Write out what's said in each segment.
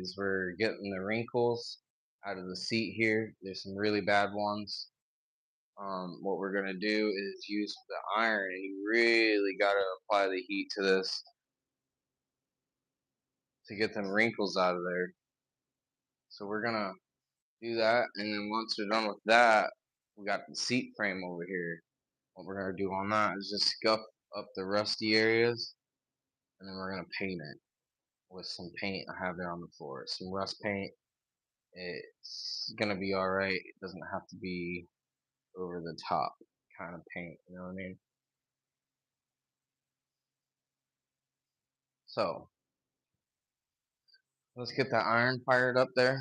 is we're getting the wrinkles out of the seat here. There's some really bad ones. What we're gonna do is use the iron, and you really gotta apply the heat to this to get them wrinkles out of there. So we're gonna do that, and then once we're done with that, we got the seat frame over here. What we're gonna do on that is just scuff up the rusty areas, and then we're gonna paint it with some paint. I have it on the floor, some rust paint. It's gonna be all right. It doesn't have to be over the top kind of paint. You know what I mean? So let's get that iron fired up there,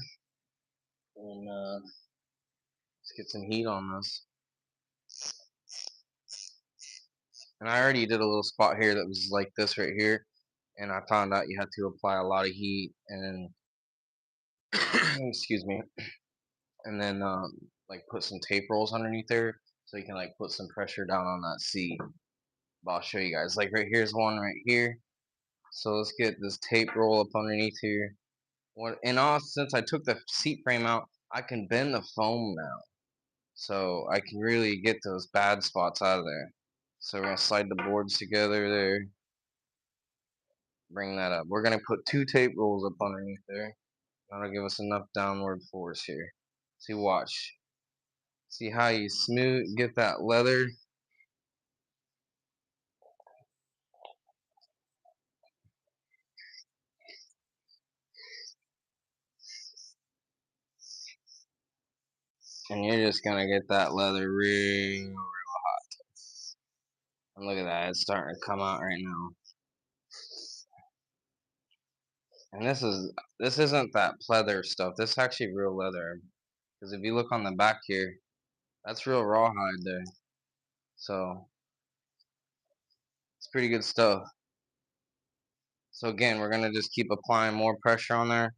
and let's get some heat on this. And I already did a little spot here that was like this right here, and I found out you had to apply a lot of heat, and excuse me, and then like put some tape rolls underneath there so you can like put some pressure down on that seat. But I'll show you guys. Like right here's one right here. So let's get this tape roll up underneath here. Since I took the seat frame out, I can bend the foam now, so I can really get those bad spots out of there. So we're gonna slide the boards together there. Bring that up. We're gonna put 2 tape rolls up underneath there. That'll give us enough downward force here. See, watch. See how you smooth get that leather. And you're just gonna get that leather real hot. And look at that, it's starting to come out right now. And this isn't that pleather stuff. This is actually real leather. Because if you look on the back here, that's real rawhide there. So it's pretty good stuff. So again, we're gonna just keep applying more pressure on there,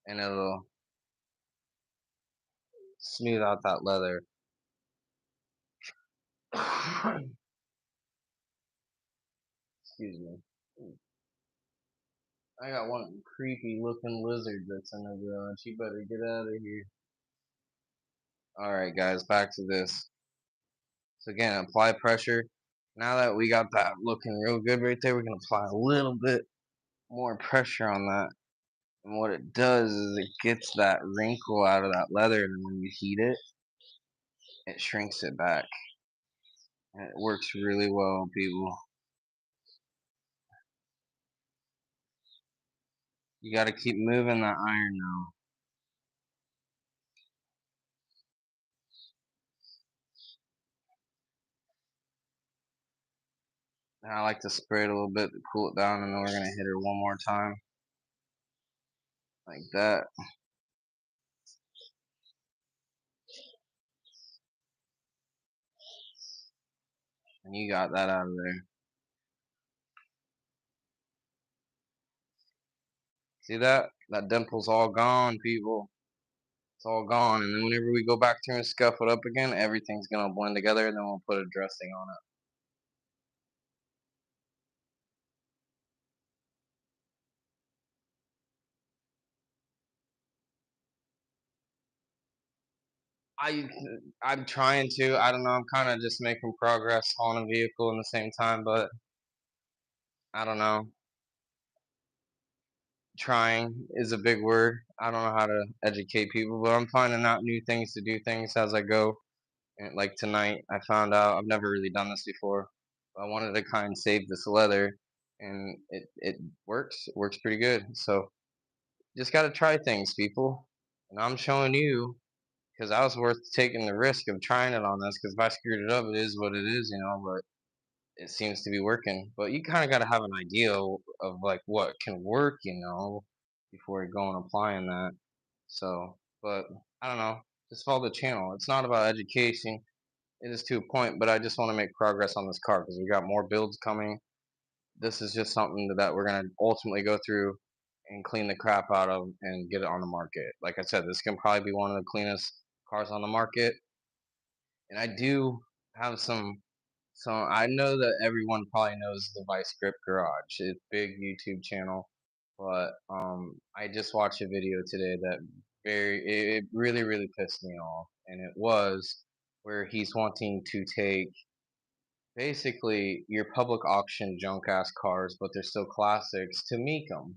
and it'll smooth out that leather. Excuse me. I got one creepy looking lizard that's in the garage. You better get out of here. Alright guys, back to this. So again, apply pressure. Now that we got that looking real good right there, we're gonna apply a little bit more pressure on that. And what it does is it gets that wrinkle out of that leather, and when you heat it, it shrinks it back. And it works really well, people. You gotta keep moving that iron now. And I like to spray it a little bit to cool it down, and then we're gonna hit her one more time. Like that. And you got that out of there. See that? That dimple's all gone, people. It's all gone. And then whenever we go back through and scuff it up again, everything's gonna blend together, and then we'll put a dressing on it. I I'm trying to. I don't know. I'm kind of just making progress on a vehicle in the same time, but I don't know. Trying is a big word. I don't know how to educate people, but I'm finding out new things to do things as I go. And like tonight, I found out I've never really done this before. I wanted to kind of save this leather, and it works. It works pretty good. So just got to try things, people. And I'm showing you because I was worth taking the risk of trying it on this. Because if I screwed it up, it is what it is, you know. But it seems to be working. But you kind of got to have an idea of like what can work, you know, before you go and applying that. So, but I don't know. Just follow the channel. It's not about education. It is to a point, but I just want to make progress on this car because we got more builds coming. This is just something that we're gonna ultimately go through and clean the crap out of and get it on the market. Like I said, this can probably be one of the cleanest cars on the market. And I do have some. So I know that everyone probably knows the Vice Grip Garage. It's a big YouTube channel. But I just watched a video today that it really really pissed me off, and it was where he's wanting to take basically your public auction junk ass cars, but they're still classics, to Meekum.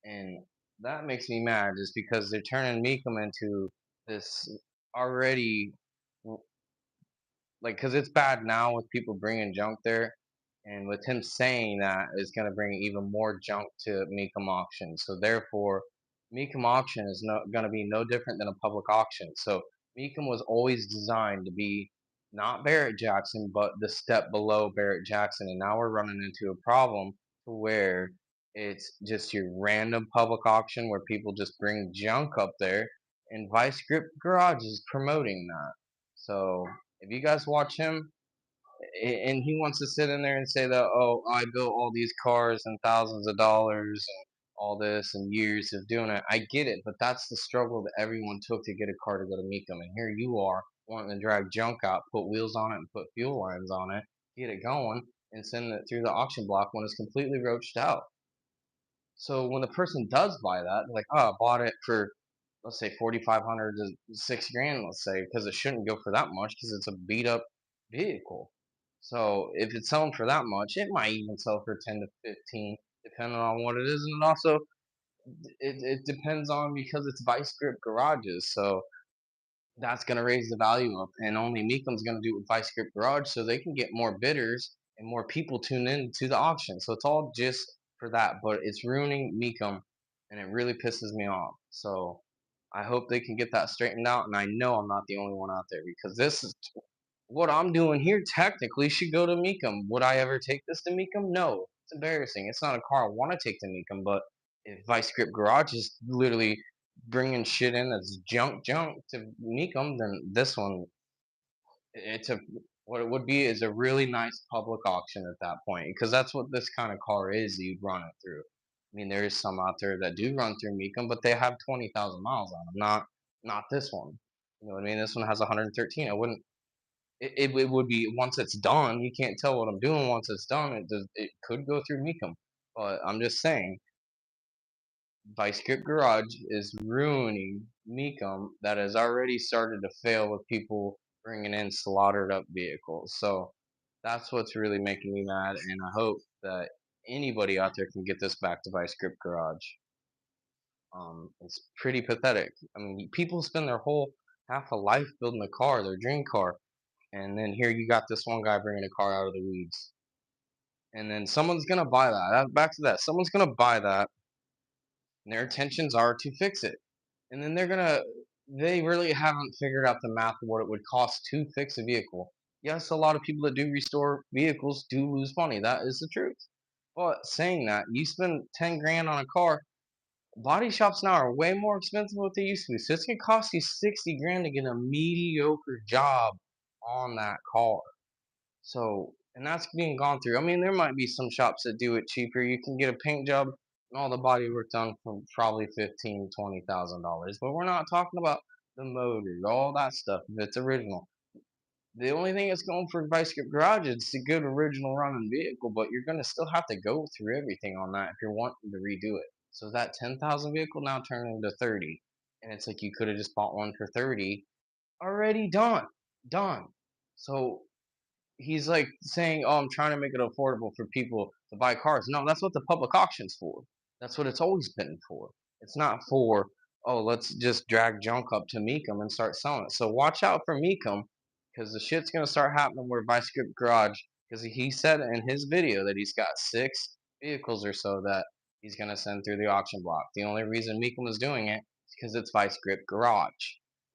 And that makes me mad just because they're turning Meekum into this already, like, because it's bad now with people bringing junk there, and with him saying that is going to bring even more junk to Meekum auction. So therefore, Meekum auction is going to be no different than a public auction. So Meekum was always designed to be not Barrett Jackson, but the step below Barrett Jackson, and now we're running into a problem to where it's just your random public auction where people just bring junk up there, and Vice Grip Garage is promoting that. So if you guys watch him, and he wants to sit in there and say that, oh, I built all these cars and thousands of dollars and all this and years of doing it. I get it, but that's the struggle that everyone took to get a car to go to Mecum. And here you are wanting to drag junk out, put wheels on it, and put fuel lines on it, get it going, and send it through the auction block when it's completely roached out. So when the person does buy that, they're like, oh, I bought it for, let's say, 4,500 to 6 grand, let's say, because it shouldn't go for that much because it's a beat up vehicle. So if it's selling for that much, it might even sell for 10 to 15, depending on what it is, and also it depends on, because it's vice grip garages. So that's going to raise the value up, and only Meekum's going to do it with Vice Grip Garage, so they can get more bidders and more people tune in to the auction. So it's all just for that, but it's ruining Meekum, and it really pisses me off. So I hope they can get that straightened out, and I know I'm not the only one out there, because this is what I'm doing here technically should go to Meekum. Would I ever take this to Meekum? No. It's embarrassing. It's not a car I want to take to Meekum, but if Vice Grip Garage is literally bringing shit in that's junk to Meekum, then this one, it's a, what it would be is a really nice public auction at that point, because that's what this kind of car is that you'd run it through. I mean, there is some out there that do run through Meekum, but they have 20,000 miles on them, not this one. You know what I mean? This one has 113. I wouldn't, it would be, once it's done, you can't tell what I'm doing once it's done. It could go through Meekum, but I'm just saying, Vice Grip Garage is ruining Meekum that has already started to fail with people bringing in slaughtered up vehicles. So that's what's really making me mad, and I hope that anybody out there can get this back to Vice Grip Garage. It's pretty pathetic. I mean, people spend their whole half a life building a car, their dream car, and then here you got this one guy bringing a car out of the weeds, and then someone's gonna buy that. Back to that, someone's gonna buy that, and their intentions are to fix it, and then they really haven't figured out the math of what it would cost to fix a vehicle. Yes, a lot of people that do restore vehicles do lose money. That is the truth. But saying that, you spend 10 grand on a car, body shops now are way more expensive than what they used to be. So it's gonna cost you 60 grand to get a mediocre job on that car. So, and that's being gone through. I mean, there might be some shops that do it cheaper. You can get a paint job and all the body work done for probably 15, $20,000. But we're not talking about the motors, all that stuff. If it's original, the only thing that's going for Vice Grip Garage is a good original running vehicle. But you're gonna still have to go through everything on that if you're wanting to redo it. So that 10,000 vehicle now turned into 30, and it's like you could have just bought one for 30, already done. So he's like saying, "Oh, I'm trying to make it affordable for people to buy cars." No, that's what the public auction's for. That's what it's always been for. It's not for, oh, let's just drag junk up to Meekum and start selling it. So watch out for Meekum, because the shit's gonna start happening where Vice Grip Garage, because he said in his video that he's got 6 vehicles or so that he's gonna send through the auction block. The only reason Meekum is doing it is because it's Vice Grip Garage,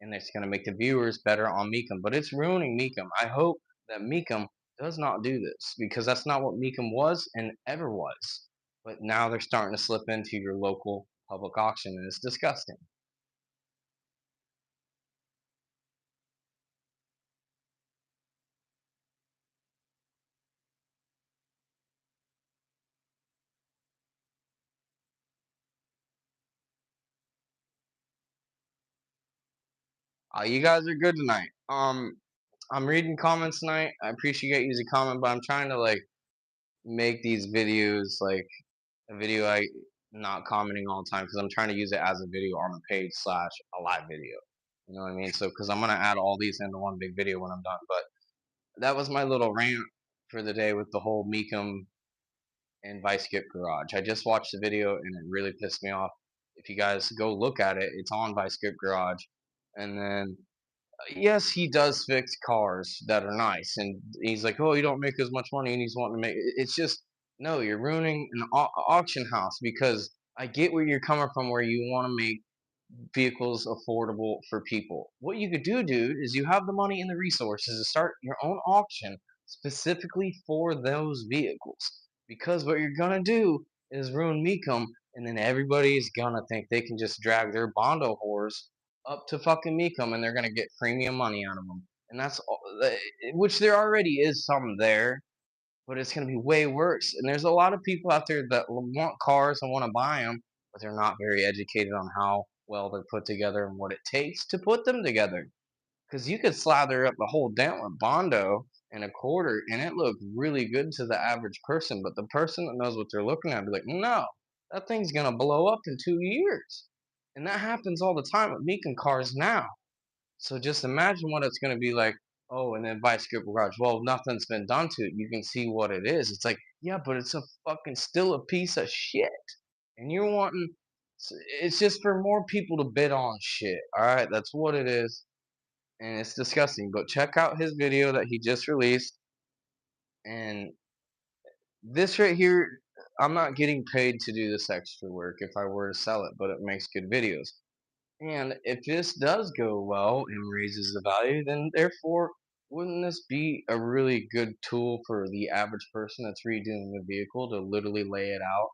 and it's gonna make the viewers better on Meekum. But it's ruining Meekum. I hope that Meekum does not do this, because that's not what Meekum was and ever was. But now they're starting to slip into your local public auction, and it's disgusting. You guys are good tonight. I'm reading comments tonight. I appreciate you comment, but I'm trying to like make these videos like a video. not commenting all the time because I'm trying to use it as a video on the page slash a live video. You know what I mean? So because I'm gonna add all these into one big video when I'm done. But that was my little rant for the day with the whole Meekum and Vice Grip Garage. I just watched the video and it really pissed me off. If you guys go look at it, it's on Vice Grip Garage. And then yes, he does fix cars that are nice, and he's like, "Oh, you don't make as much money," and he's wanting to make. It's just no, you're ruining an auction house because I get where you're coming from, where you want to make vehicles affordable for people. What you could do, dude, is you have the money and the resources to start your own auction specifically for those vehicles. Because what you're gonna do is ruin Mecum, and then everybody's gonna think they can just drag their Bondo whores up to fucking Mecum, and they're gonna get premium money out of them. And that's all, which there already is some there, but it's going to be way worse. And there's a lot of people out there that want cars and want to buy them, but they're not very educated on how well they're put together and what it takes to put them together. Because you could slather up the whole dent with Bondo in a quarter, and it looked really good to the average person. But the person that knows what they're looking at be like, no, that thing's going to blow up in 2 years. And that happens all the time with Meekin cars now. So just imagine what it's going to be like. Oh, and then Vice Grip Garage. Well, nothing's been done to it. You can see what it is. It's like, yeah, but it's a fucking still a piece of shit. And you're wanting, it's just for more people to bid on shit. All right, that's what it is, and it's disgusting. But check out his video that he just released. And this right here, I'm not getting paid to do this extra work if I were to sell it, but it makes good videos. And if this does go well and raises the value, then therefore, wouldn't this be a really good tool for the average person that's redoing the vehicle to literally lay it out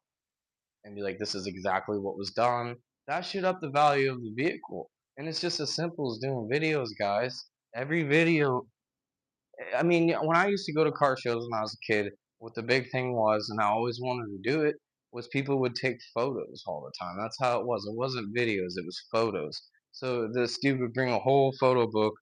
and be like, this is exactly what was done? That should up the value of the vehicle. And it's just as simple as doing videos, guys. Every video, I mean, when I used to go to car shows when I was a kid, what the big thing was, and I always wanted to do it, was people would take photos all the time. That's how it was. It wasn't videos, it was photos. So this dude would bring a whole photo book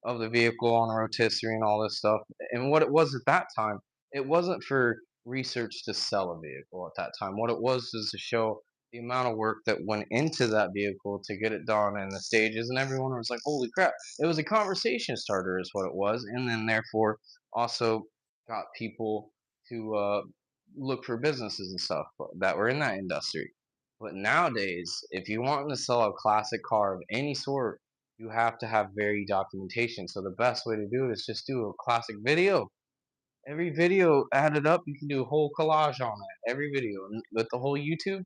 of the vehicle on a rotisserie and all this stuff. And what it was at that time, it wasn't for research to sell a vehicle at that time. What it was is to show the amount of work that went into that vehicle to get it done and the stages, and everyone was like, holy crap. It was a conversation starter is what it was, and then therefore also got people to look for businesses and stuff that were in that industry. But nowadays, if you want to sell a classic car of any sort, you have to have very documentation. So the best way to do it is just do a classic video. Every video added up, you can do a whole collage on it. Every video, and with the whole YouTube,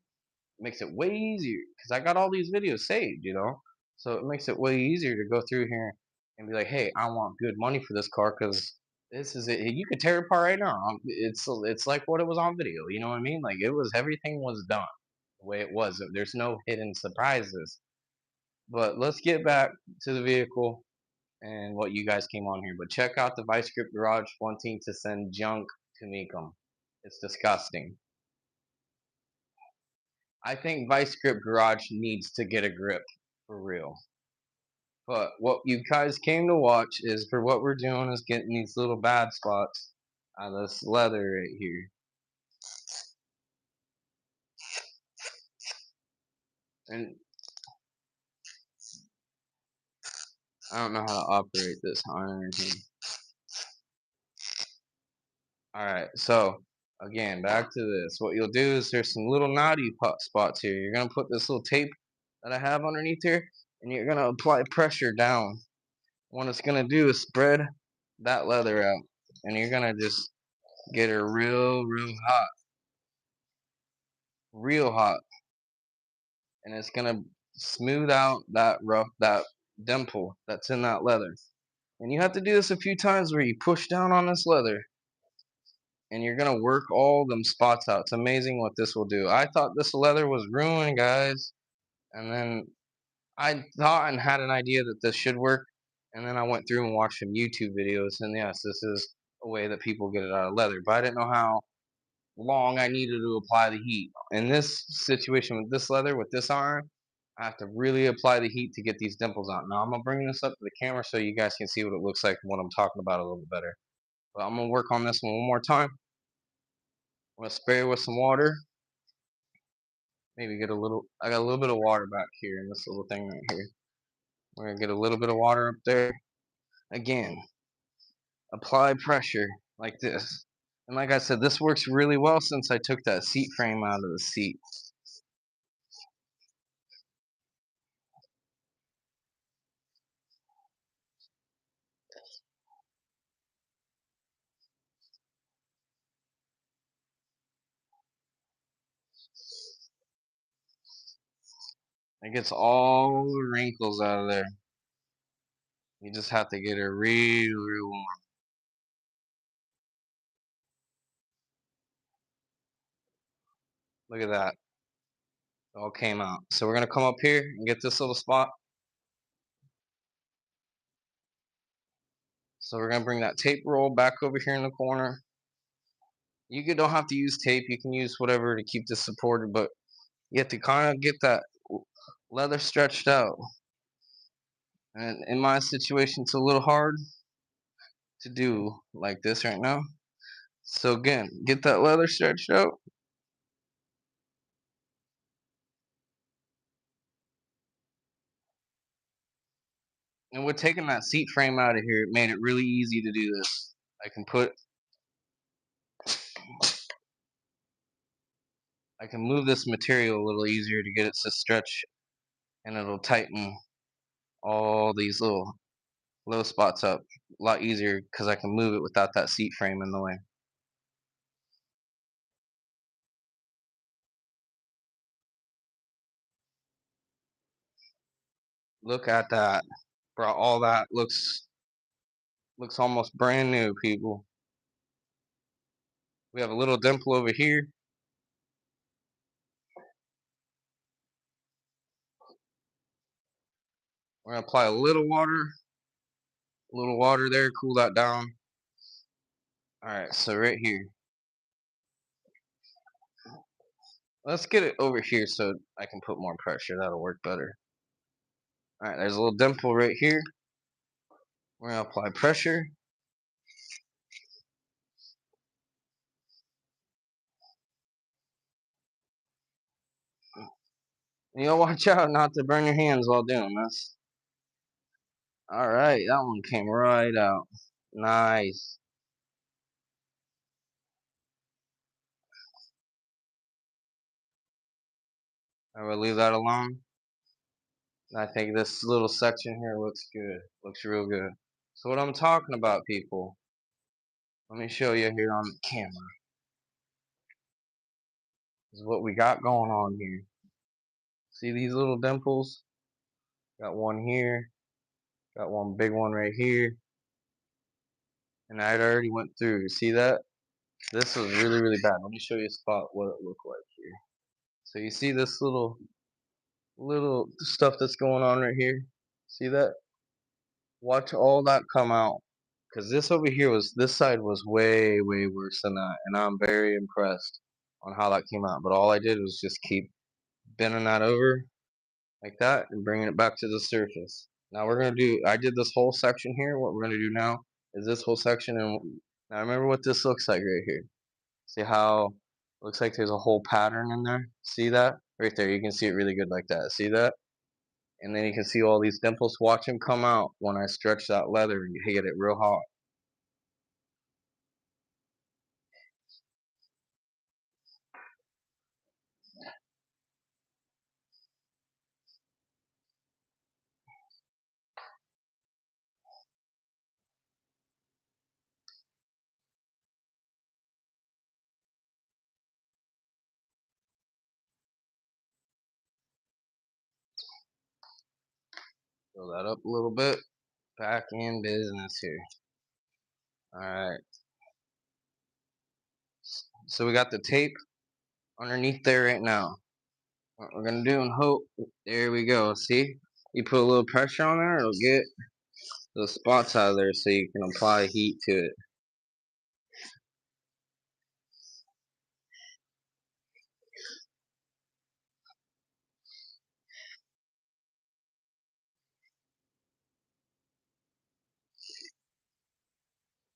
makes it way easier because I got all these videos saved, you know. So it makes it way easier to go through here and be like, hey, I want good money for this car because this is it. You could tear it apart right now. It's like what it was on video. You know what I mean? Like it was everything was done the way it was. There's no hidden surprises. But let's get back to the vehicle and what you guys came on here. But check out the Vice Grip Garage wanting to send junk to Mecum. It's disgusting. I think Vice Grip Garage needs to get a grip for real. But what you guys came to watch is for what we're doing is getting these little bad spots out of this leather right here. And I don't know how to operate this iron here. Alright, so again, back to this. What you'll do is there's some little knotty spots here. You're going to put this little tape that I have underneath here, and you're going to apply pressure down. What it's going to do is spread that leather out, and you're going to just get her real hot, and it's gonna smooth out that dimple that's in that leather. And you have to do this a few times where you push down on this leather, and you're gonna work all them spots out. It's amazing what this will do. I thought this leather was ruined, guys, and then I thought and had an idea that this should work, and then I went through and watched some YouTube videos, and yes, this is a way that people get it out of leather, but I didn't know how long I needed to apply the heat. In this situation with this leather, with this iron, I have to really apply the heat to get these dimples out. Now I'm gonna bring this up to the camera so you guys can see what it looks like and what I'm talking about a little bit better. But I'm gonna work on this one more time. I'm gonna spray it with some water. maybe get a little, I got a little bit of water back here in this little thing right here. We're gonna get a little bit of water up there. Again, apply pressure like this. And like I said, this works really well since I took that seat frame out of the seat. It gets all the wrinkles out of there. You just have to get it real warm. Look at that. It all came out. So we're gonna come up here and get this little spot. So we're gonna bring that tape roll back over here in the corner. You don't have to use tape. You can use whatever to keep this supported, but you have to kind of get that leather stretched out. And in my situation, it's a little hard to do like this right now. So again, get that leather stretched out. And with taking that seat frame out of here, it made it really easy to do this. I can move this material a little easier to get it to stretch, and it'll tighten all these little spots up a lot easier because I can move it without that seat frame in the way. Look at that. Bro, all that looks almost brand new, people. We have a little dimple over here. We're gonna apply a little water there, cool that down. Alright, so right here. Let's get it over here so I can put more pressure. That'll work better. Alright, there's a little dimple right here. We're gonna apply pressure. You know, watch out not to burn your hands while doing this. Alright, that one came right out. Nice. I will leave that alone. I think this little section here looks good. Looks real good. So what I'm talking about, people, let me show you here on the camera. This is what we got going on here. See these little dimples? Got one here. Got one big one right here. And I already went through. See that? This was really bad. Let me show you a spot what it looked like here. So you see this little stuff that's going on right here? See that? Watch all that come out. Because this over here this side was way worse than that. And I'm very impressed on how that came out. But all I did was just keep bending that over like that and bringing it back to the surface. Now we're going to do, I did this whole section here. What we're going to do now is this whole section. And now remember what this looks like right here. See how it looks like there's a whole pattern in there? See that? Right there. You can see it really good like that. See that? And then you can see all these dimples. Watch them come out when I stretch that leather and get it real hot. Fill that up a little bit. Back in business here. Alright. So we got the tape underneath there right now. What we're gonna do and hope, there we go. See? You put a little pressure on there, it'll get those spots out of there so you can apply heat to it.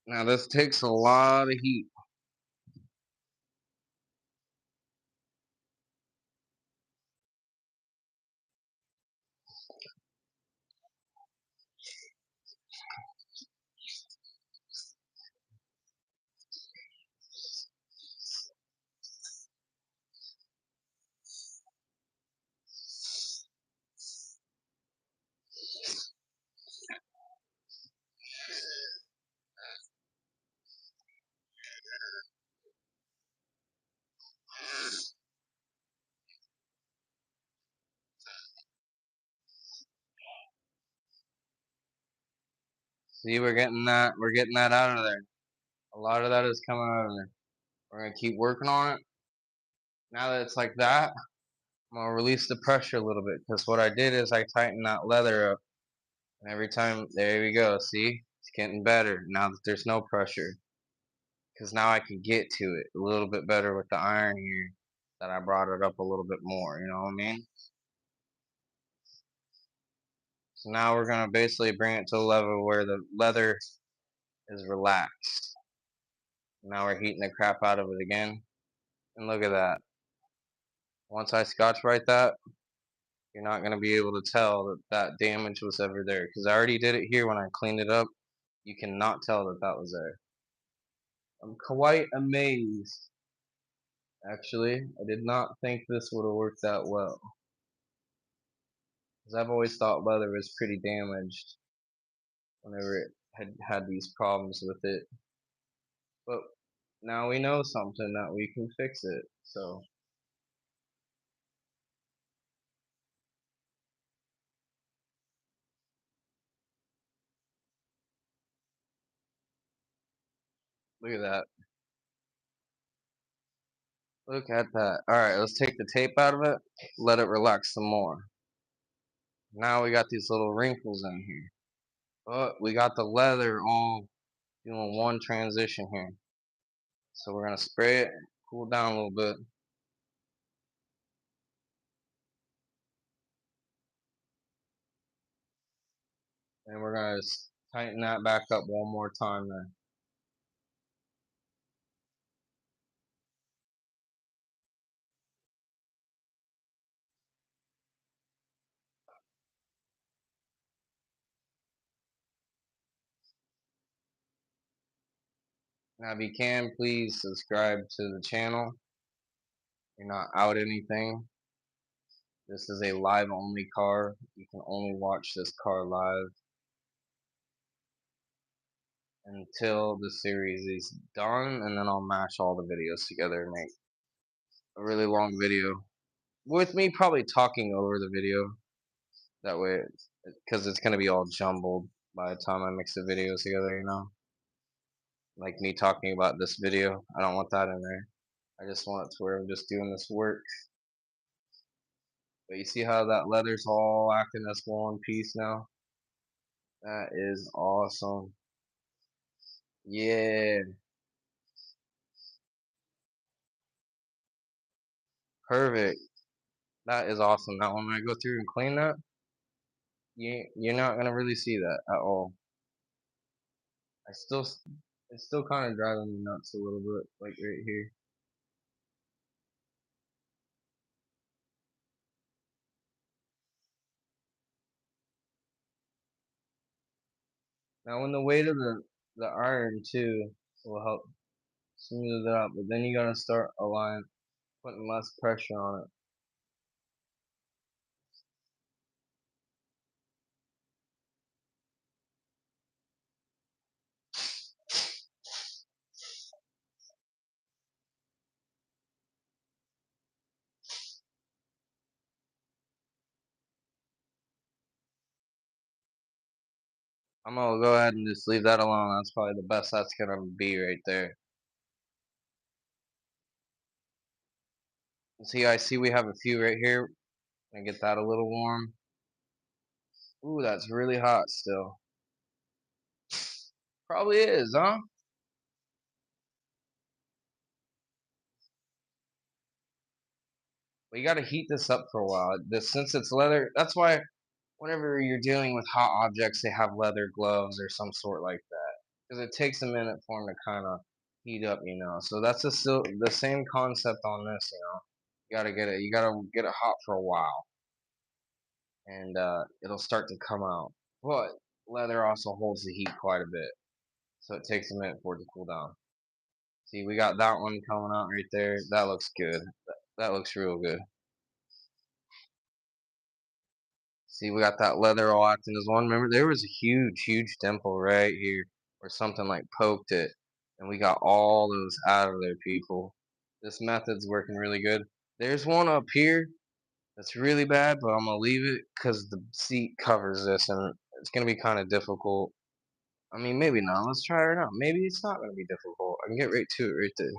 Now this takes a lot of heat. See, we're getting that out of there. A lot of that is coming out of there. We're gonna keep working on it. Now that it's like that, I'm gonna release the pressure a little bit because what I did is I tightened that leather up, and every time, there we go. See, it's getting better now that there's no pressure because now I can get to it a little bit better with the iron here. That I brought it up a little bit more. You know what I mean? So now we're gonna basically bring it to a level where the leather is relaxed. Now we're heating the crap out of it again. And look at that. Once I scotch brite that, you're not going to be able to tell that that damage was ever there. Because I already did it here when I cleaned it up. You cannot tell that that was there. I'm quite amazed. Actually, I did not think this would have worked that well. Because I've always thought leather was pretty damaged whenever it had these problems with it. But now we know something that we can fix it. So look at that. Look at that. Alright, let's take the tape out of it. Let it relax some more. Now we got these little wrinkles in here. But we got the leather all doing one transition here. So we're going to spray it, cool down a little bit. And we're going to tighten that back up one more time there. Now if you can, please subscribe to the channel. You're not out anything. This is a live only car. You can only watch this car live until the series is done, and then I'll mash all the videos together and make a really long video with me probably talking over the video. That way, because it's gonna be all jumbled by the time I mix the videos together, you know? Like me talking about this video, I don't want that in there. I just want it to where I'm just doing this work. But you see how that leather's all acting as one piece now? That is awesome. Yeah, perfect. That is awesome. Now when I go through and clean that, you're not gonna really see that at all. I still, it's still kind of driving me nuts a little bit, like right here. Now when the weight of the iron too will help smooth it out, but then you gotta start aligning, putting less pressure on it. I'm gonna go ahead and just leave that alone. That's probably the best that's gonna be right there. See, I see we have a few right here. Gonna get that a little warm. Ooh, that's really hot still. Probably is, huh? We gotta heat this up for a while. This, since it's leather, that's why whenever you're dealing with hot objects, they have leather gloves or some sort like that. Because it takes a minute for them to kind of heat up, you know. So that's still the same concept on this, you know. You gotta get it hot for a while. and it'll start to come out. But leather also holds the heat quite a bit, so it takes a minute for it to cool down. See, we got that one coming out right there. That looks good. That looks real good. See, we got that leather all acting as one. Remember, there was a huge, huge dimple right here where something like poked it, and we got all those out of there, people. This method's working really good. There's one up here that's really bad, but I'm gonna leave it because the seat covers this, and it's gonna be kind of difficult. I mean, maybe not. Let's try it out. Maybe it's not gonna be difficult. I can get right to it right there.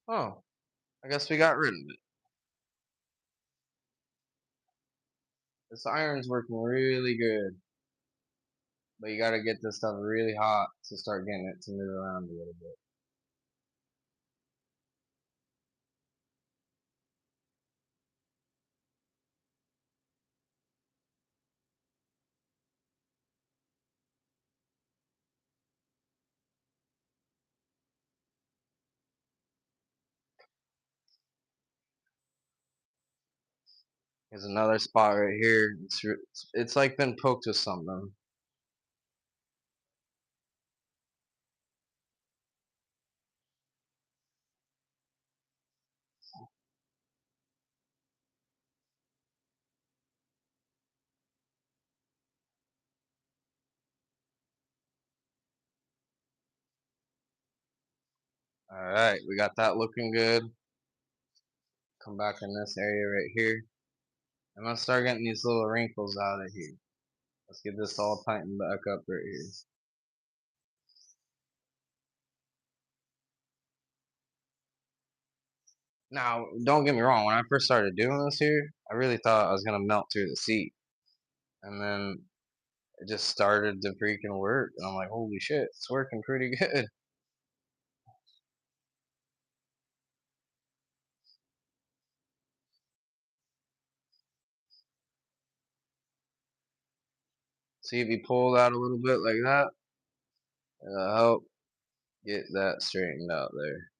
Oh, I guess we got rid of it. This iron's working really good, but you gotta get this stuff really hot to start getting it to move around a little bit. There's another spot right here. It's like been poked with something. All right, we got that looking good. Come back in this area right here. I'm gonna start getting these little wrinkles out of here. Let's get this all tightened back up right here. Now, don't get me wrong. When I first started doing this here, I really thought I was gonna melt through the seat, and then it just started to freaking work, and I'm like, holy shit, it's working pretty good. See if you pull that a little bit like that, it'll help get that straightened out there.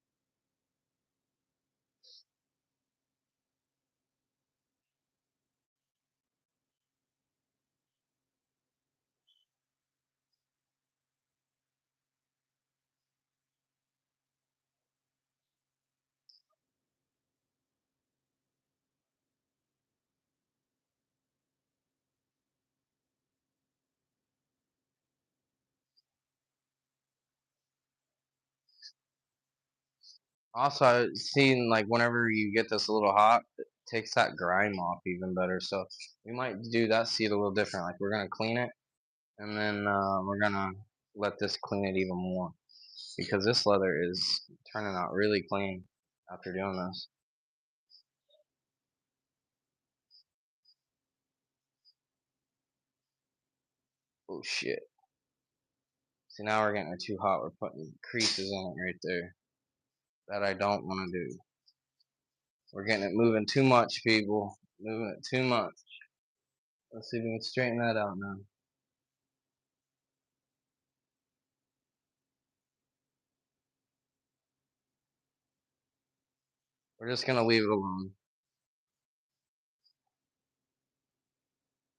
Also, I've seen like whenever you get this a little hot, it takes that grime off even better. So we might do that seat a little different. Like we're gonna clean it, and then we're gonna let this clean it even more because this leather is turning out really clean after doing this. Oh shit! See, now we're getting it too hot. We're putting creases in it right there that I don't want to do. We're getting it moving too much, people. Moving it too much. Let's see if we can straighten that out now. We're just gonna leave it alone.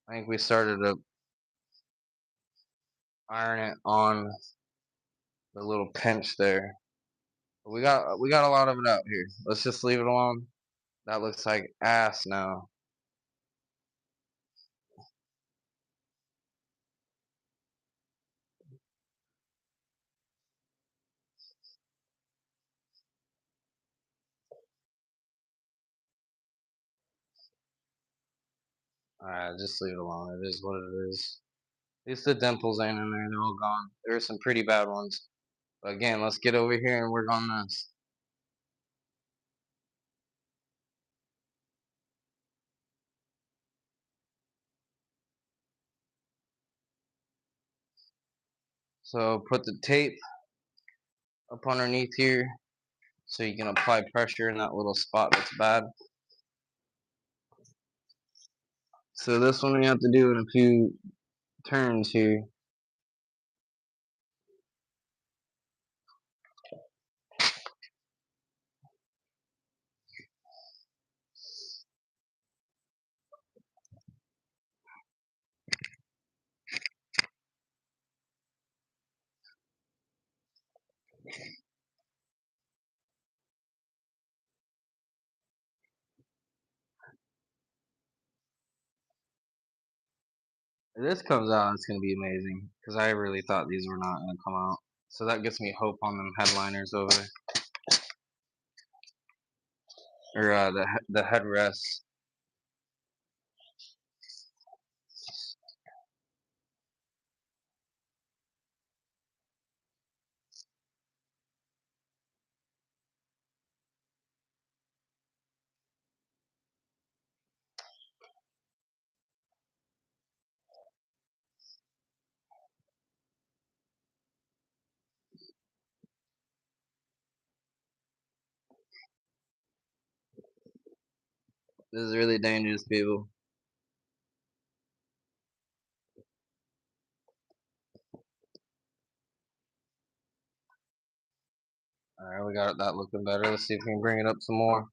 I think we started to iron it on the little pinch there. But we got a lot of it out here. Let's just leave it alone. That looks like ass now. Alright, just leave it alone. It is what it is. At least the dimples ain't in there. They're all gone. There are some pretty bad ones. But again, let's get over here and work on this. So put the tape up underneath here. so you can apply pressure in that little spot that's bad. So this one we have to do in a few turns here. If this comes out, it's gonna be amazing because I really thought these were not gonna come out. So that gives me hope on them headliners over there, or the headrests. This is really dangerous, people. All right, we got that looking better. Let's see if we can bring it up some more.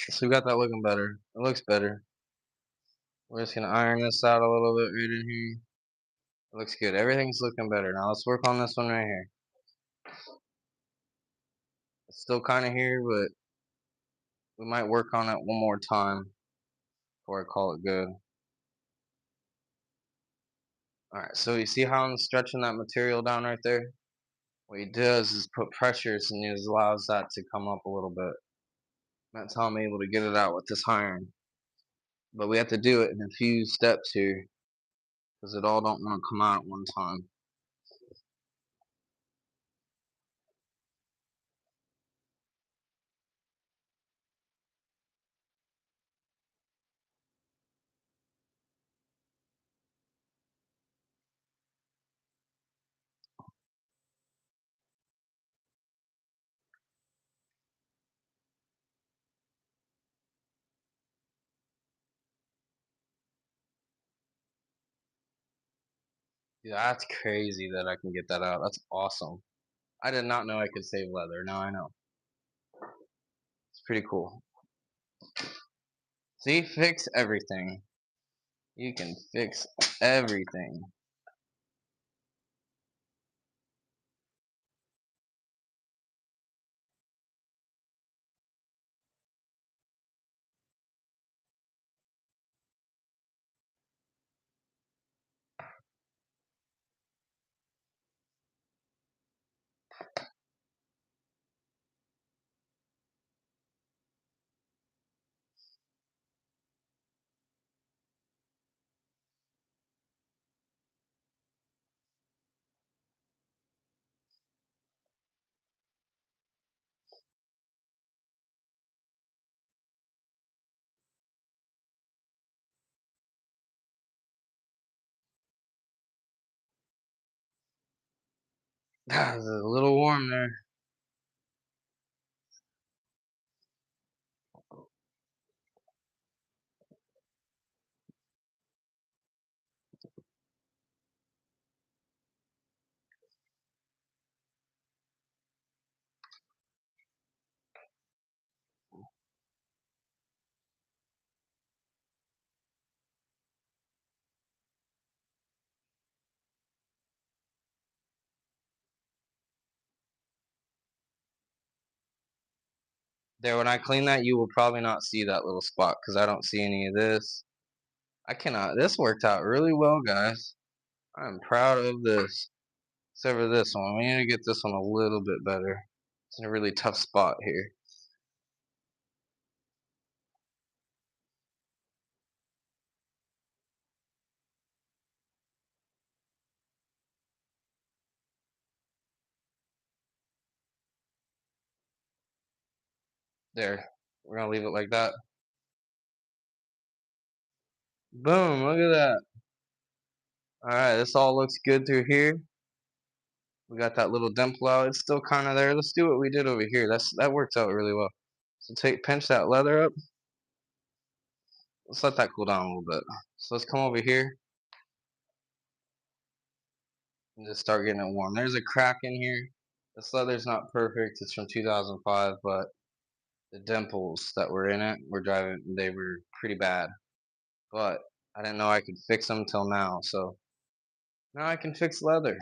So we got that looking better. It looks better. We're just gonna iron this out a little bit right in here. It looks good. Everything's looking better. Now let's work on this one right here. It's still kind of here, but we might work on it one more time before I call it good. Alright, so you see how I'm stretching that material down right there? What he does is put pressures and he allows that to come up a little bit. That's how I'm able to get it out with this iron. But we have to do it in a few steps here because it all don't want to come out at one time. Yeah, that's crazy that I can get that out. That's awesome. I did not know I could save leather. Now I know. It's pretty cool. See, fix everything. You can fix everything. It's a little warm there. There, when I clean that, you will probably not see that little spot because I don't see any of this. I cannot. This worked out really well, guys. I'm proud of this. Except for this one. We need to get this one a little bit better. It's in a really tough spot here. There. We're gonna leave it like that. Boom, look at that. Alright, this all looks good through here. We got that little dimple out. It's still kind of there. Let's do what we did over here. That works out really well. So pinch that leather up. Let's let that cool down a little bit. So let's come over here and just start getting it warm. There's a crack in here. This leather's not perfect. It's from 2005, but the dimples that were in it they were pretty bad. But I didn't know I could fix them till now. So now I can fix leather.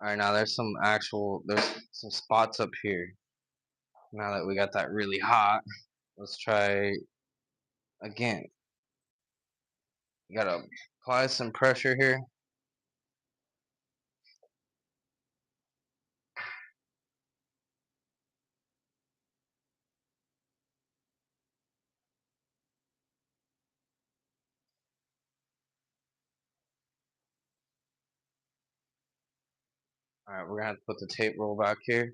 Alright, now there's some spots up here. Now that we got that really hot, let's try again. You gotta apply some pressure here. Alright, we're gonna have to put the tape roll back here.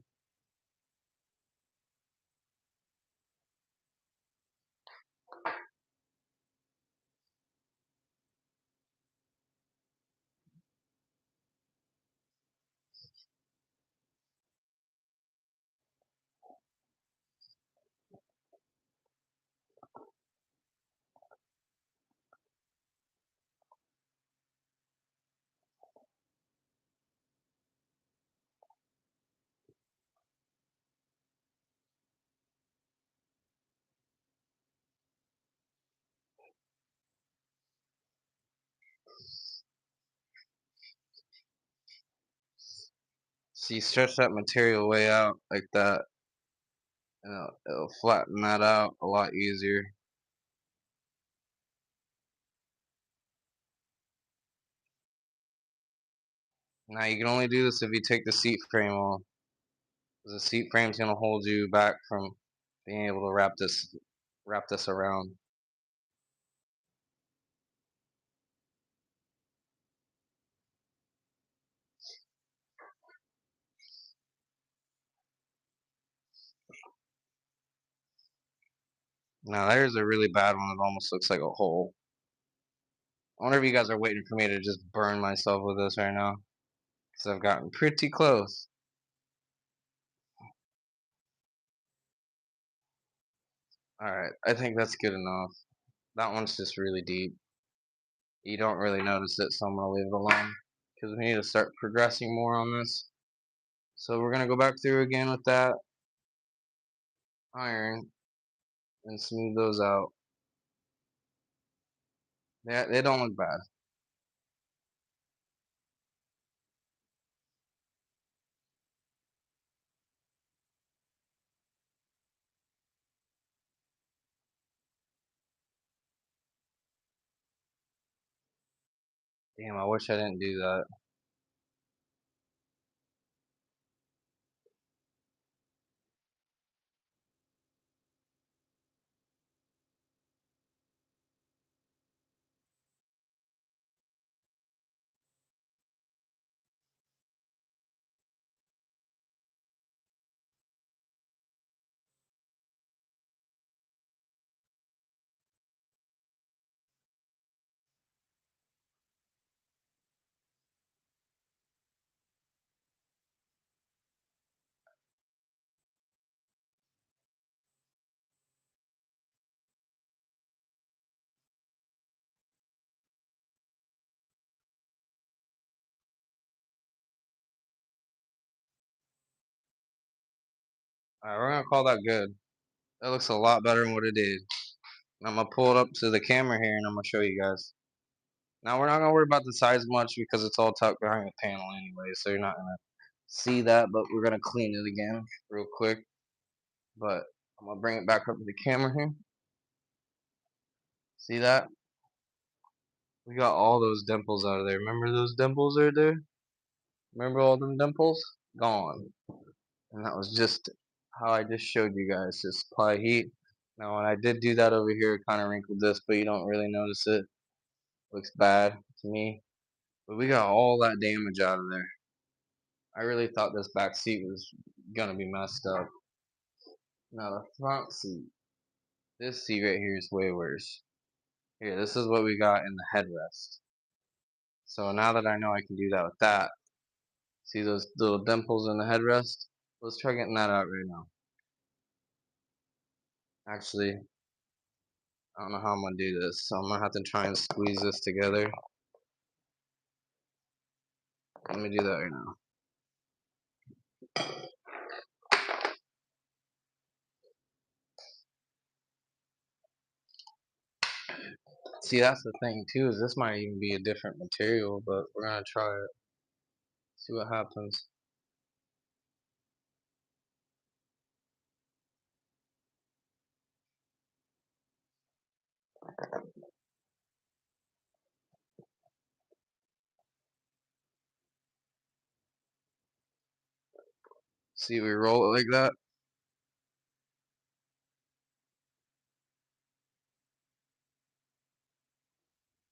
See, stretch that material way out like that, and it'll flatten that out a lot easier. Now you can only do this if you take the seat frame off, because the seat frame's gonna hold you back from being able to wrap this around. Now there's a really bad one. It almost looks like a hole. I wonder if you guys are waiting for me to just burn myself with this right now, because I've gotten pretty close. Alright, I think that's good enough. That one's just really deep. You don't really notice it, so I'm gonna leave it alone, because we need to start progressing more on this. So we're gonna go back through again with that iron and smooth those out. They don't look bad. Damn, I wish I didn't do that. Alright, we're gonna call that good. That looks a lot better than what it did. I'm gonna pull it up to the camera here and I'm gonna show you guys. Now we're not gonna worry about the size much because it's all tucked behind the panel anyway, so you're not gonna see that, but we're gonna clean it again real quick. But I'm gonna bring it back up to the camera here. See that? We got all those dimples out of there. Remember those dimples right there? Remember all them dimples? Gone. And that was just how I just showed you guys. Just apply heat. Now when I did do that over here, it kind of wrinkled this, but you don't really notice it. Looks bad to me. But we got all that damage out of there. I really thought this back seat was gonna be messed up. Now the front seat. This seat right here is way worse. Here, this is what we got in the headrest. So now that I know I can do that with that, see those little dimples in the headrest? Let's try getting that out right now. Actually, I don't know how I'm gonna do this, so I'm gonna have to try and squeeze this together. Let me do that right now. See, that's the thing too, is this might even be a different material, but we're gonna try it. See what happens. See, we roll it like that.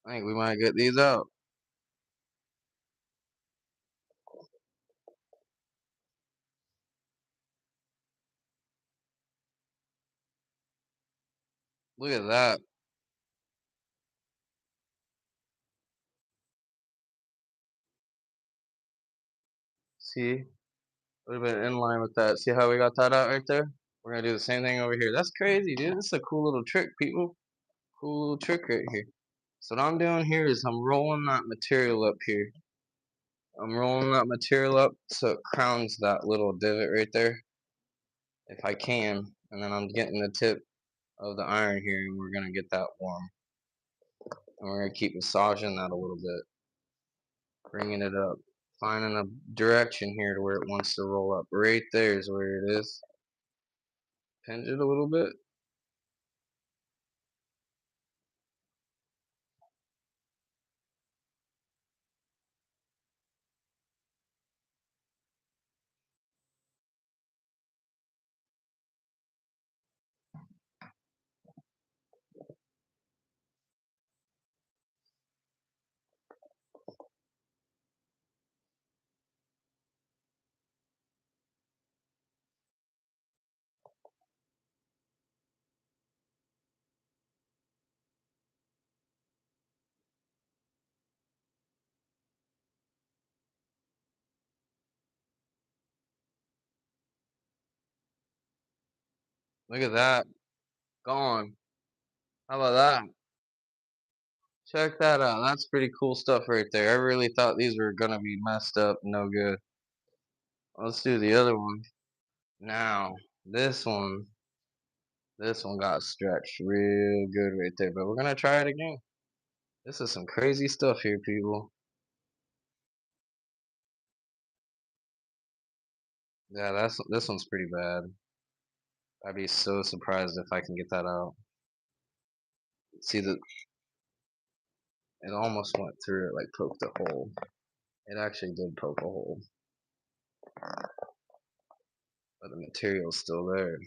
I think we might get these out. Look at that. See, a little bit in line with that. See how we got that out right there? We're gonna do the same thing over here. That's crazy, dude. This is a cool little trick, people. Cool little trick right here. So what I'm doing here is I'm rolling that material up here. I'm rolling that material up so it crowns that little divot right there, if I can. And then I'm getting the tip of the iron here and we're gonna get that warm. And we're gonna keep massaging that a little bit. Bringing it up. Finding a direction here to where it wants to roll up. Right there is where it is. Pinch it a little bit. Look at that. Gone. How about that? Check that out. That's pretty cool stuff right there. I really thought these were gonna be messed up, no good. Let's do the other one. Now, this one got stretched real good right there, but we're gonna try it again. This is some crazy stuff here, people. Yeah, this one's pretty bad. I'd be so surprised if I can get that out. See that it almost went through it, like poked a hole. It actually did poke a hole, but the material's still there.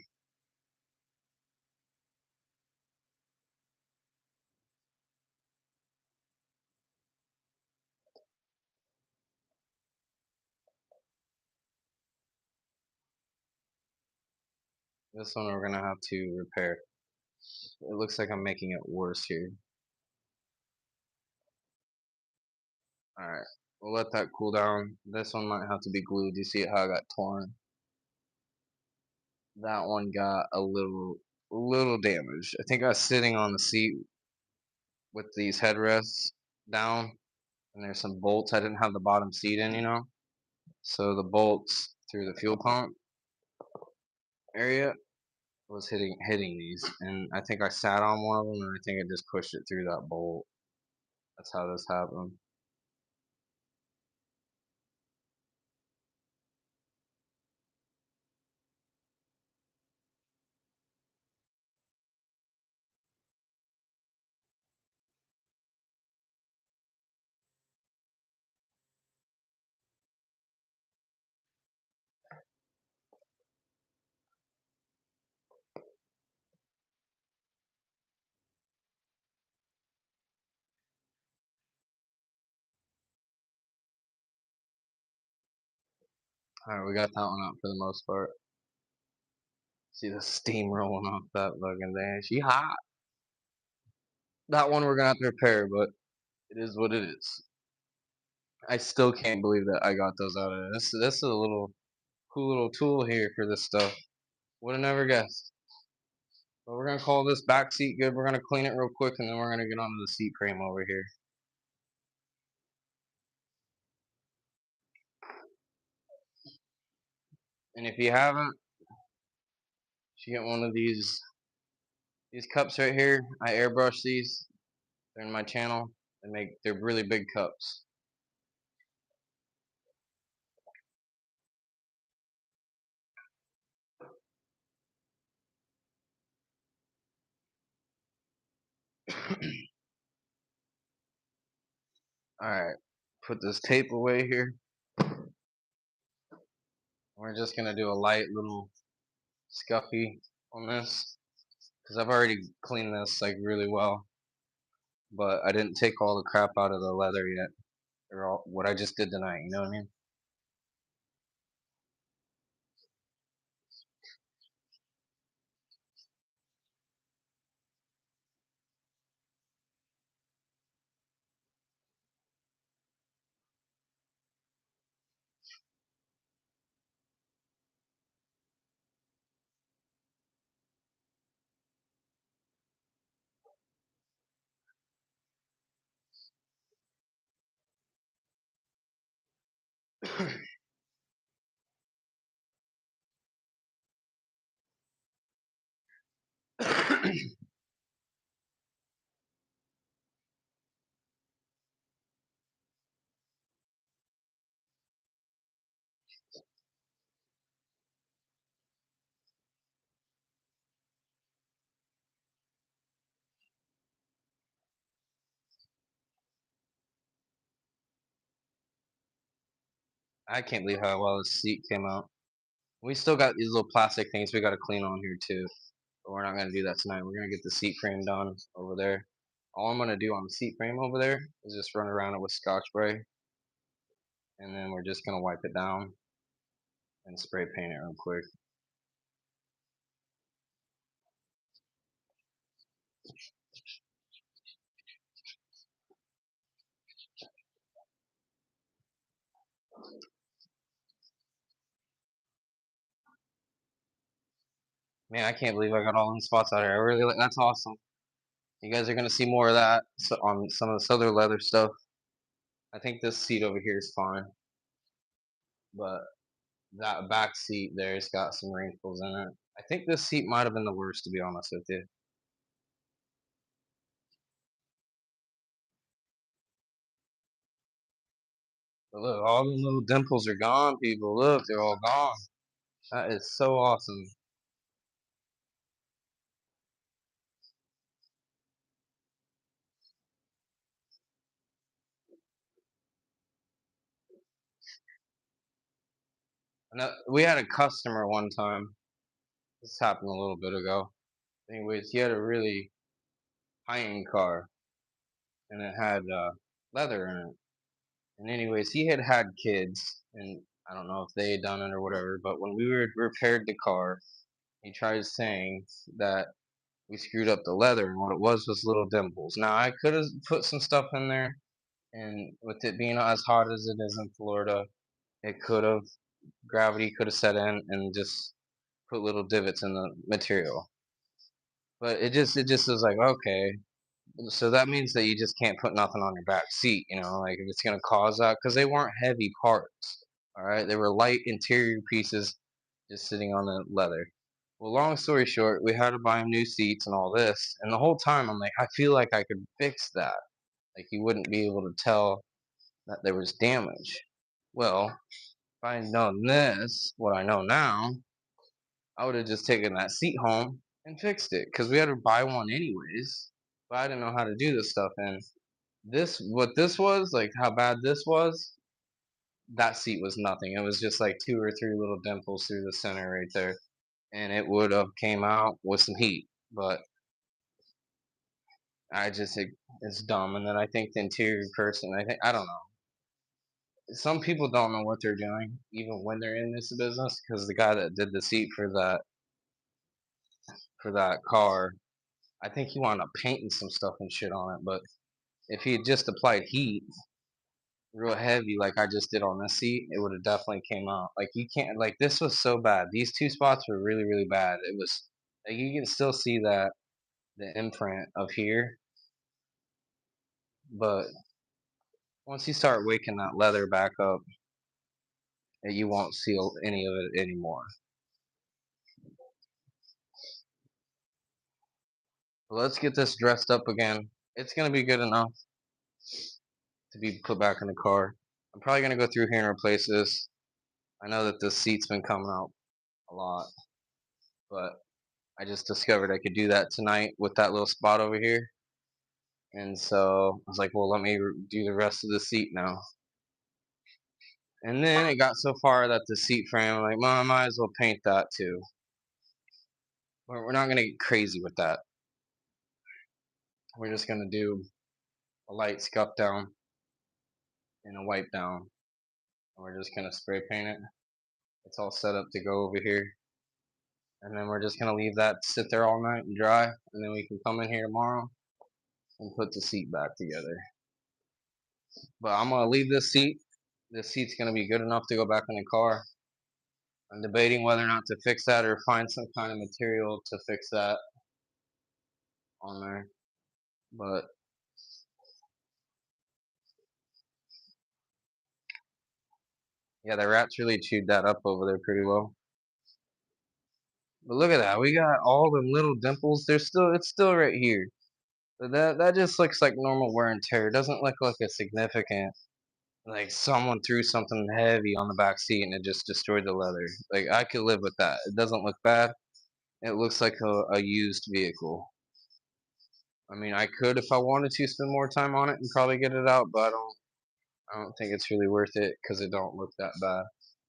This one we're gonna have to repair. It looks like I'm making it worse here. Alright, we'll let that cool down. This one might have to be glued. You see how it got torn? That one got a little damaged. I think I was sitting on the seat with these headrests down, and there's some bolts. I didn't have the bottom seat in, so the bolts through the fuel pump area was hitting these, and I think I sat on one of them, and I think it just pushed it through that bolt. That's how this happened. All right, we got that one out for the most part. See the steam rolling off that fucking thing. She hot. That one we're gonna have to repair, but it is what it is. I still can't believe that I got those out of it. This is a little cool little tool here for this stuff. Would have never guessed. But we're gonna call this back seat good. We're gonna clean it real quick, and then we're gonna get onto the seat frame over here. And if you haven't, you get one of these cups right here. I airbrush these. They're in my channel. They're really big cups. All right, put this tape away here. We're just gonna do a light little scuffy on this because I've already cleaned this like really well, but I didn't take all the crap out of the leather yet, or what I just did tonight. You know what I mean? I can't believe how well this seat came out. We still got these little plastic things we got to clean on here too, but we're not gonna do that tonight. We're gonna get the seat frame done over there. All I'm gonna do on the seat frame over there is just run around it with Scotch spray, and then we're just gonna wipe it down and spray paint it real quick. Man, I can't believe I got all them spots out here. I really like that's awesome. You guys are gonna see more of that on some of this other leather stuff. I think this seat over here is fine, but that back seat there's got some wrinkles in it. I think this seat might have been the worst, to be honest with you. But look, all the little dimples are gone, people. Look, they're all gone. That is so awesome. And we had a customer one time. This happened a little bit ago. Anyways, he had a really high-end car, and it had leather in it. And anyways, he had had kids, and I don't know if they had done it or whatever. But when we repaired the car, he tried saying that we screwed up the leather, and what it was little dimples. Now I could have put some stuff in there, and with it being as hot as it is in Florida, it could have gravity could have set in and just put little divots in the material. But it just was like, okay, so that means that you just can't put nothing on your back seat, like if it's gonna cause that, because they weren't heavy parts. All right, they were light interior pieces just sitting on the leather. Well, long story short, we had to buy him new seats and all this. And the whole time I'm like, I feel like I could fix that. Like he wouldn't be able to tell that there was damage. Well, if I had known this, what I know now, I would have just taken that seat home and fixed it because we had to buy one anyways. But I didn't know how to do this stuff. And what this was, like how bad this was, that seat was nothing. It was just like two or three little dimples through the center right there. And it would have came out with some heat. But it's dumb. And then I think the interior person, I don't know. Some people don't know what they're doing, even when they're in this business. Because the guy that did the seat for that car, I think he wound up painting some stuff and shit on it. But if he had just applied heat real heavy like I just did on this seat, it would have definitely came out. Like you can't like this was so bad. These two spots were really, really bad. It was like you can still see that the imprint of here, but once you start waking that leather back up, you won't see any of it anymore. But let's get this dressed up again. It's gonna be good enough to be put back in the car. I'm probably gonna go through here and replace this. I know that this seat's been coming out a lot, but I just discovered I could do that tonight with that little spot over here. And so I was like, well, let me do the rest of the seat now. And then it got so far that the seat frame, I'm like, well, I might as well paint that too. We're not going to get crazy with that. We're just going to do a light scuff down and a wipe down. And we're just going to spray paint it. It's all set up to go over here. And then we're just going to leave that sit there all night and dry. And then we can come in here tomorrow and put the seat back together. But I'm going to leave this seat. This seat's going to be good enough to go back in the car. I'm debating whether or not to fix that or find some kind of material to fix that on there. But yeah, the rats really chewed that up over there pretty well. But look at that. We got all them little dimples. It's still right here. But that just looks like normal wear and tear. It doesn't look like a significant like someone threw something heavy on the back seat and it just destroyed the leather. Like I could live with that. It doesn't look bad. It looks like a used vehicle. I mean, I could if I wanted to spend more time on it and probably get it out, but I don't think it's really worth it because it don't look that bad.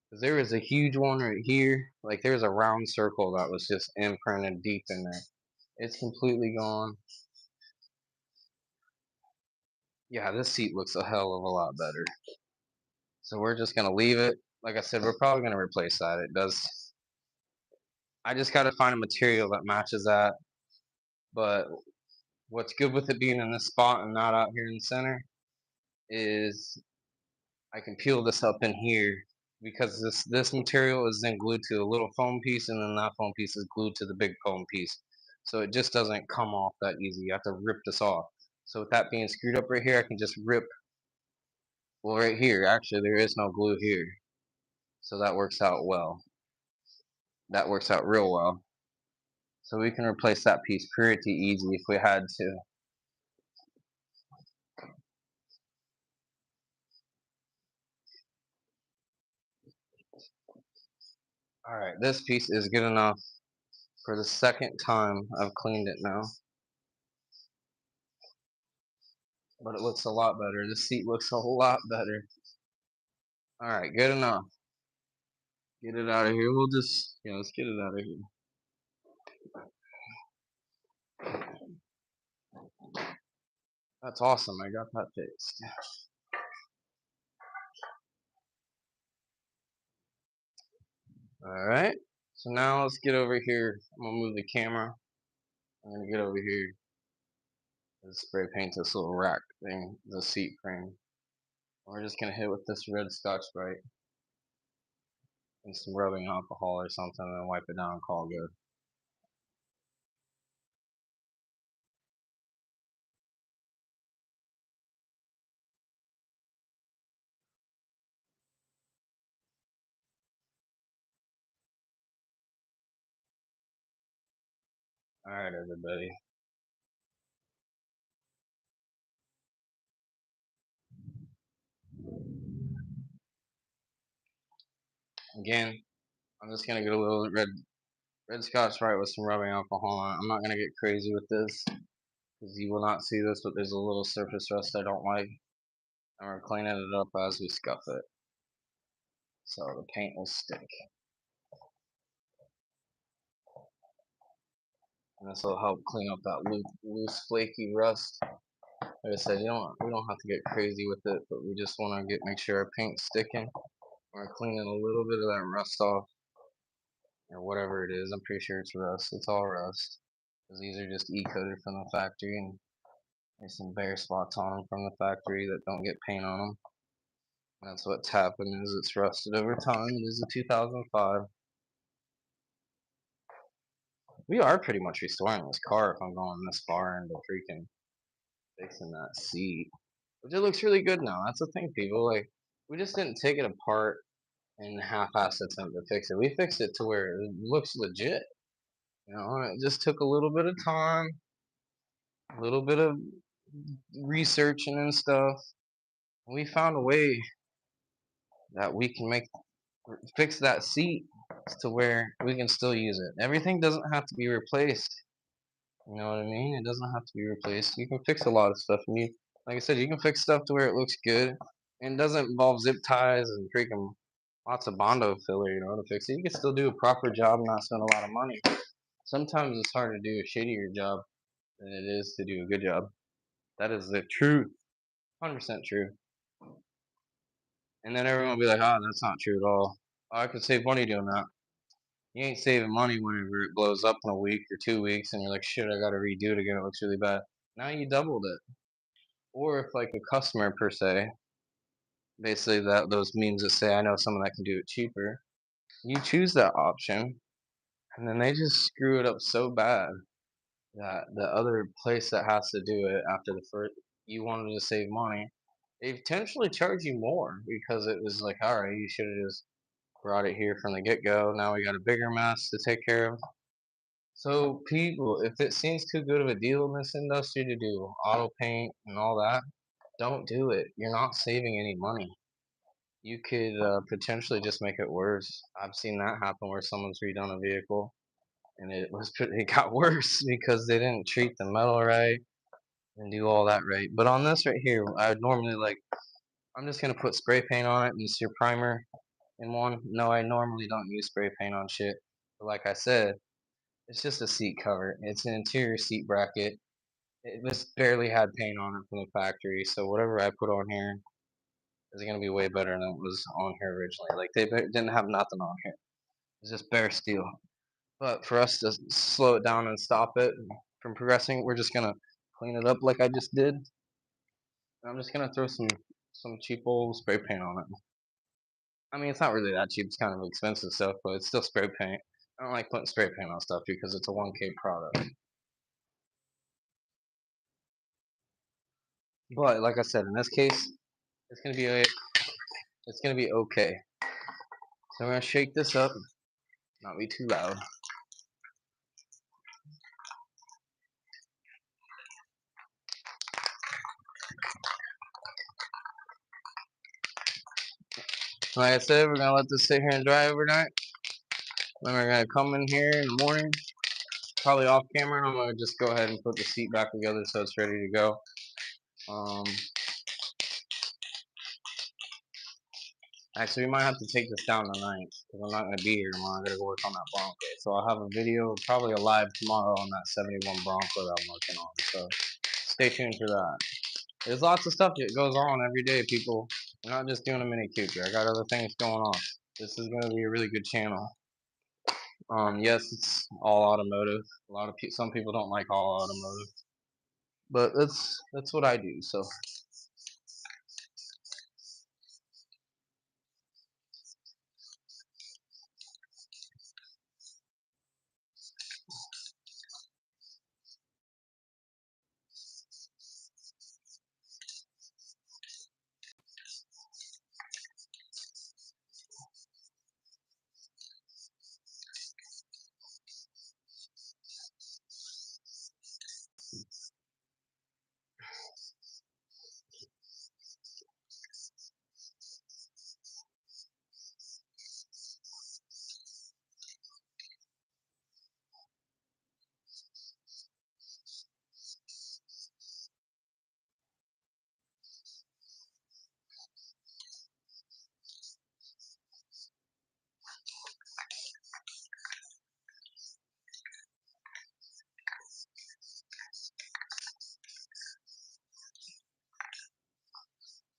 Because there is a huge one right here. Like there's a round circle that was just imprinted deep in there. It's completely gone. Yeah, this seat looks a hell of a lot better. So we're just gonna leave it. Like I said, we're probably gonna replace that. It does. I just gotta find a material that matches that. But what's good with it being in this spot and not out here in the center is I can peel this up in here because this material is then glued to a little foam piece and then that foam piece is glued to the big foam piece. So it just doesn't come off that easy. You have to rip this off. So with that being screwed up right here, I can just rip, well right here, actually there is no glue here. So that works out well. That works out real well. So we can replace that piece pretty easy if we had to. Alright, this piece is good enough for the second time I've cleaned it now. But it looks a lot better. The seat looks a lot better. Alright, good enough. Get it out of here. Let's get it out of here. That's awesome. I got that fixed. Alright. So now let's get over here. I'm gonna move the camera. I'm gonna get over here and spray paint this little rack thing, the seat frame. We're just gonna hit with this red Scotch Brite and some rubbing alcohol or something and wipe it down and call it good. Alright, everybody. Again, I'm just gonna get a little red Scotch Brite with some rubbing alcohol on it. I'm not gonna get crazy with this because you will not see this, but there's a little surface rust I don't like, and we're cleaning it up as we scuff it, so the paint will stick. And this will help clean up that loose, flaky rust. Like I said, we don't have to get crazy with it, but we just want to make sure our paint's sticking. We're cleaning a little bit of that rust off, or whatever it is. I'm pretty sure it's rust. It's all rust, because these are just E-coated from the factory, and there's some bare spots on them from the factory that don't get paint on them. That's what's happened, is it's rusted over time. It is a 2005. We are pretty much restoring this car if I'm going this far into freaking fixing that seat. Which it looks really good now. That's the thing, people. Like, we just didn't take it apart and half-ass attempt to fix it. We fixed it to where it looks legit. It just took a little bit of time, a little bit of researching and stuff. We found a way that we can fix that seat to where we can still use it. Everything doesn't have to be replaced. You know what I mean? It doesn't have to be replaced. You can fix a lot of stuff, and like I said, you can fix stuff to where it looks good, and it doesn't involve zip ties and freaking lots of Bondo filler, to fix it. You can still do a proper job and not spend a lot of money. Sometimes it's hard to do a shittier job than it is to do a good job. That is the truth, 100% true. And then everyone will be like, "Oh, that's not true at all. Oh, I could save money doing that." You ain't saving money whenever it blows up in a week or 2 weeks, and you're like, "Shit, I gotta redo it again. It looks really bad." Now you doubled it. Or if like a customer per se, basically those memes that say, "I know someone that can do it cheaper," you choose that option, and then they just screw it up so bad that the other place that has to do it after the first, you wanted to save money, they potentially charge you more because it was like, all right, you should have just brought it here from the get-go. Now we got a bigger mess to take care of. So people, if it seems too good of a deal in this industry to do auto paint and all that, don't do it. You're not saving any money. You could potentially just make it worse. I've seen that happen where someone's redone a vehicle and it got worse because they didn't treat the metal right and do all that right. But on this right here, I would normally I'm just gonna put spray paint on it and use your primer in one. No, I normally don't use spray paint on shit. But like I said, it's just a seat cover. It's an interior seat bracket. It just barely had paint on it from the factory, so whatever I put on here is gonna be way better than it was on here originally. Like they didn't have nothing on here. It's just bare steel. But for us to slow it down and stop it from progressing, we're just gonna clean it up like I just did. And I'm just gonna throw some cheap old spray paint on it. I mean, it's not really that cheap. It's kind of expensive stuff, but it's still spray paint. I don't like putting spray paint on stuff because it's a 1K product. But like I said, in this case, it's gonna be it's gonna be okay. So I'm gonna shake this up, not be too loud. Like I said, we're gonna let this sit here and dry overnight. Then we're gonna come in here in the morning, probably off camera, and I'm gonna just go ahead and put the seat back together so it's ready to go. Um, Actually, we might have to take this down tonight because I'm not gonna be here tomorrow. I gotta work on that Bronco, so I'll have a video, probably a live tomorrow on that 71 Bronco that I'm working on. So stay tuned for that. There's lots of stuff that goes on every day, people. I'm not just doing a mini Cooper. I got other things going on. This is gonna be a really good channel. Yes, it's all automotive. Some people don't like all automotive, but that's what I do. So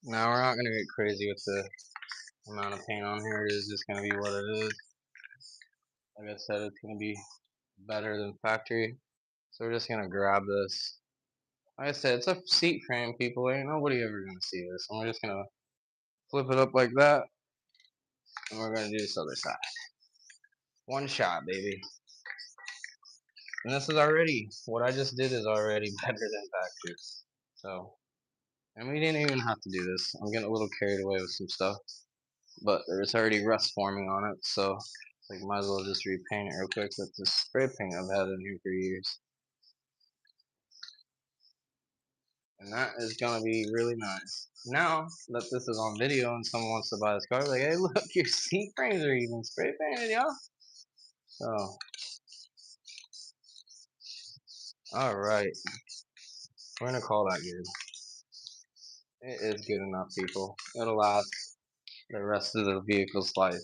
Now we're not gonna get crazy with the amount of paint on here. It is just gonna be what it is. Like I said, it's gonna be better than factory. So we're just gonna grab this. Like I said, it's a seat frame, people. Ain't nobody ever gonna see this. And we're just gonna flip it up like that, and we're gonna do this other side. One shot, baby. And this is already, what I just did is already better than factory. So, and we didn't even have to do this. I'm getting a little carried away with some stuff. But there's already rust forming on it, so like might as well just repaint it real quick with this spray paint I've had in here for years. And that is gonna be really nice. Now that this is on video and someone wants to buy this car, like, hey, look, your seat frames are even spray painted, y'all. So, all right, we're gonna call that good. It is good enough, people. It'll last the rest of the vehicle's life,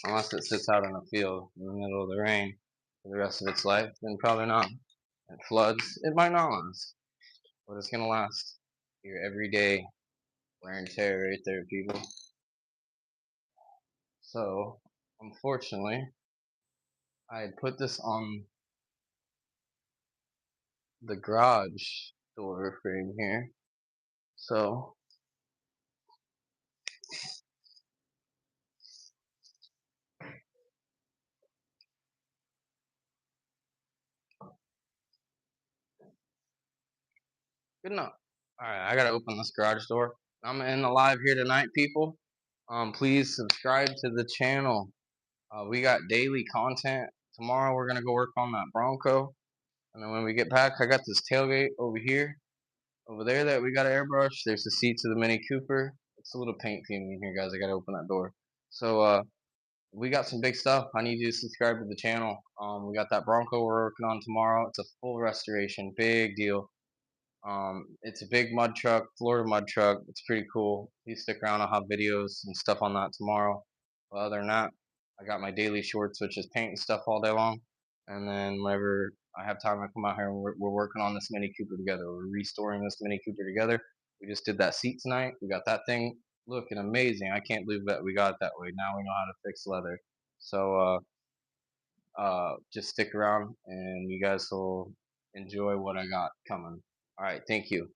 unless it sits out in the field in the middle of the rain for the rest of its life. Then probably not. It floods. It might not last, but it's gonna last. Your everyday wear and tear right there, people. So, unfortunately, I had put this on the garage door frame here. So, good enough. Alright, I gotta open this garage door. I'm gonna end the live here tonight, people. Please subscribe to the channel. We got daily content. Tomorrow we're gonna go work on that Bronco. And then when we get back, I got this tailgate over here. Over there that we got to airbrush. There's the seats of the Mini Cooper. It's a little paint theme in here, guys. I gotta open that door. So we got some big stuff. I need you to subscribe to the channel. We got that Bronco we're working on tomorrow. It's a full restoration, big deal. It's a big mud truck, Florida mud truck. It's pretty cool. Please stick around. I'll have videos and stuff on that tomorrow. But other than that, I got my daily shorts, which is paint and stuff all day long. And then whenever I have time, I come out here and we're working on this Mini Cooper together. We're restoring this Mini Cooper together. We just did that seat tonight. We got that thing looking amazing. I can't believe that we got it that way. Now we know how to fix leather. So just stick around and you guys will enjoy what I got coming. All right, thank you.